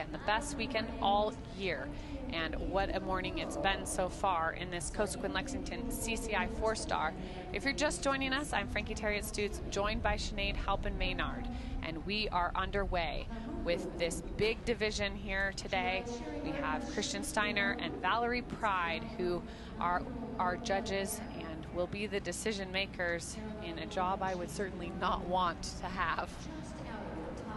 weekend, the best weekend all year. And what a morning it's been so far in this Cosequin Lexington CCI 4-star. If you're just joining us, I'm Frankie Terriot-Stutes, joined by Sinead Halpin-Maynard, and we are underway with this big division here today. We have Christian Steiner and Valerie Pride, who are our judges and will be the decision makers in a job I would certainly not want to have.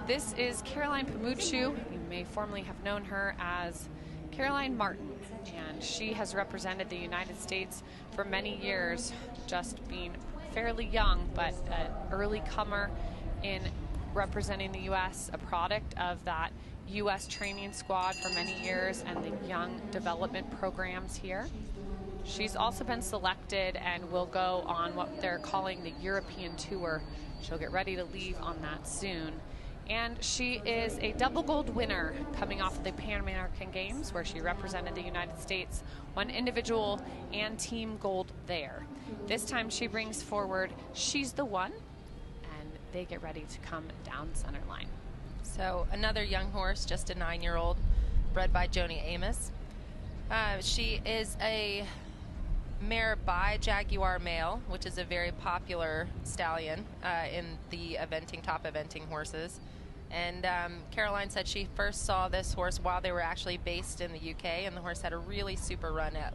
This is Caroline Pamuchu. You may formerly have known her as Caroline Martin, and she has represented the United States for many years, just being fairly young, but an early comer in representing the U.S., a product of that U.S. training squad for many years and the young development programs here. She's also been selected and will go on what they're calling the European Tour. She'll get ready to leave on that soon. And she is a double gold winner coming off of the Pan American Games, where she represented the United States, won individual and team gold there. This time she brings forward She's the One, and they get ready to come down center line. So another young horse, just a 9-year-old, bred by Joni Amos. She is a mare by Jaguar male, which is a very popular stallion in the top eventing horses. And Caroline said she first saw this horse while they were actually based in the UK, and the horse had a really super run at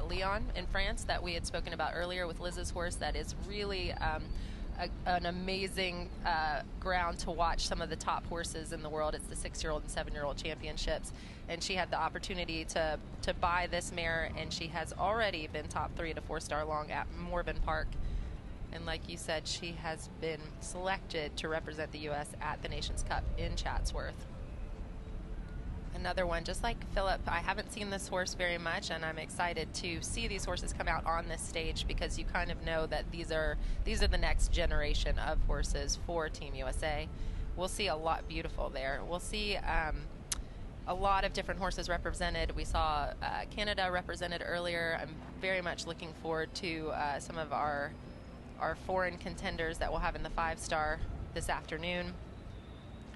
Lyon in France that we had spoken about earlier with Liz's horse. That is really an amazing ground to watch some of the top horses in the world. It's the 6-year-old and 7-year-old championships, and she had the opportunity to buy this mare, and she has already been top 3 to 4-star long at Morven Park. And like you said, she has been selected to represent the U.S. at the Nations Cup in Chatsworth. Another one, just like Philip, I haven't seen this horse very much, and I'm excited to see these horses come out on this stage, because you kind of know that these are the next generation of horses for Team USA. We'll see a lot beautiful there. We'll see a lot of different horses represented. We saw Canada represented earlier. I'm very much looking forward to some of our foreign contenders that we'll have in the 5-star this afternoon.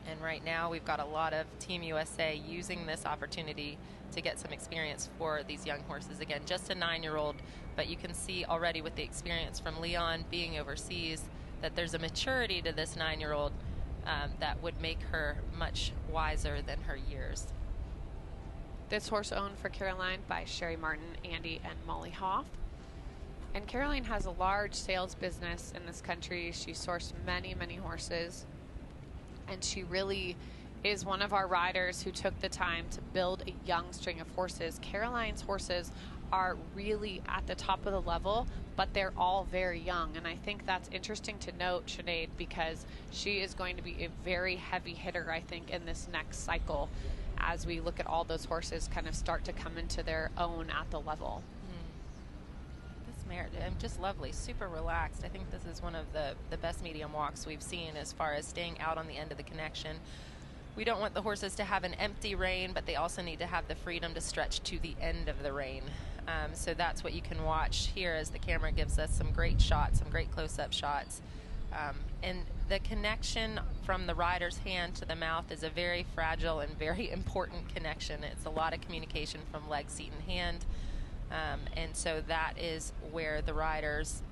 And right now we've got a lot of Team USA using this opportunity to get some experience for these young horses. Again, just a 9-year-old, but you can see already with the experience from Lyon being overseas that there's a maturity to this 9-year-old that would make her much wiser than her years. This horse owned for Caroline by Sherry Martin, Andy, and Molly Hoff. And Caroline has a large sales business in this country. She sourced many, many horses. And she really is one of our riders who took the time to build a young string of horses. Caroline's horses are really at the top of the level, but they're all very young. And I think that's interesting to note, Sinead, because she is going to be a very heavy hitter, I think, in this next cycle, as we look at all those horses kind of start to come into their own at the level. Just lovely, super relaxed. I think this is one of the best medium walks we've seen as far as staying out on the end of the connection. We don't want the horses to have an empty rein, but they also need to have the freedom to stretch to the end of the rein. So that's what you can watch here as the camera gives us some great shots, some great close-up shots. And the connection from the rider's hand to the mouth is a very fragile and very important connection. It's a lot of communication from leg, seat, and hand. And so that is where the riders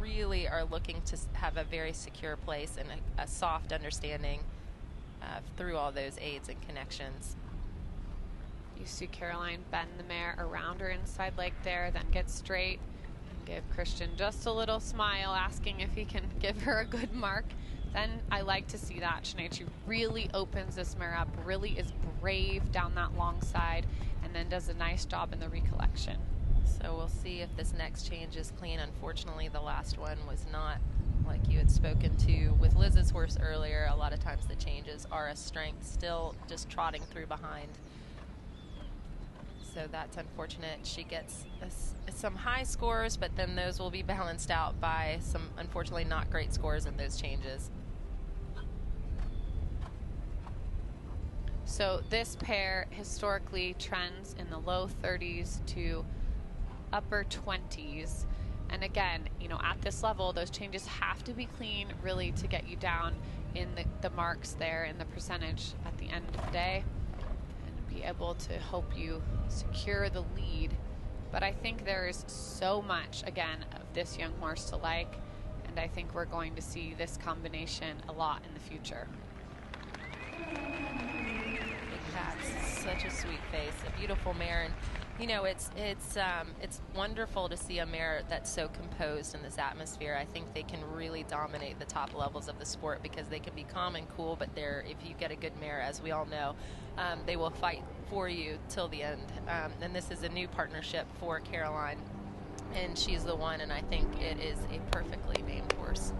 really are looking to have a very secure place and a soft understanding through all those aids and connections. You see Caroline bend the mare around her inside leg there, then get straight and give Christian just a little smile, asking if he can give her a good mark. Then I like to see that, Sinead. She really opens this mare up, really is brave down that long side, and then does a nice job in the recollection. So we'll see if this next change is clean. Unfortunately, the last one was not, like you had spoken to with Liz's horse earlier. A lot of times the changes are a strength, still just trotting through behind. So that's unfortunate. She gets some high scores, but then those will be balanced out by some unfortunately not great scores in those changes. So this pair historically trends in the low 30s to upper 20s. And again, you know, at this level, those changes have to be clean really to get you down in the marks there in the percentage at the end of the day. be able to help you secure the lead. But I think there is so much, again, of this young horse to like, and I think we're going to see this combination a lot in the future. Big Pat's such a sweet face, a beautiful mare, and you know, it's wonderful to see a mare that's so composed in this atmosphere. I think they can really dominate the top levels of the sport because they can be calm and cool, but if you get a good mare, as we all know, they will fight for you till the end. And this is a new partnership for Caroline, and she's the one, and I think it is a perfectly named horse.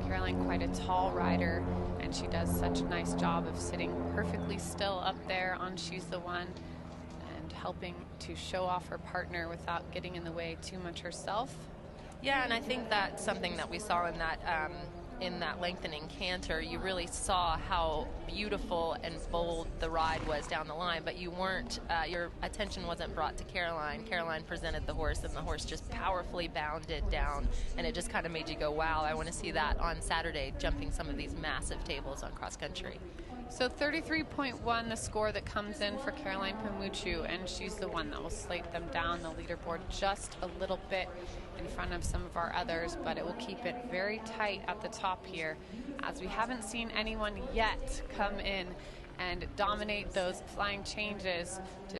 Caroline, quite a tall rider, and she does such a nice job of sitting perfectly still up there on She's the One and helping to show off her partner without getting in the way too much herself. Yeah, and I think that's something that we saw in that lengthening canter. You really saw how beautiful and bold the ride was down the line, but you weren't, your attention wasn't brought to Caroline. Caroline presented the horse, and the horse just powerfully bounded down, and it just kind of made you go, wow, I want to see that on Saturday, jumping some of these massive tables on cross country. So 33.1, the score that comes in for Caroline Pamuchu, and she's the one that will slate them down the leaderboard just a little bit in front of some of our others, but it will keep it very tight at the top here, as we haven't seen anyone yet come in and dominate those flying changes to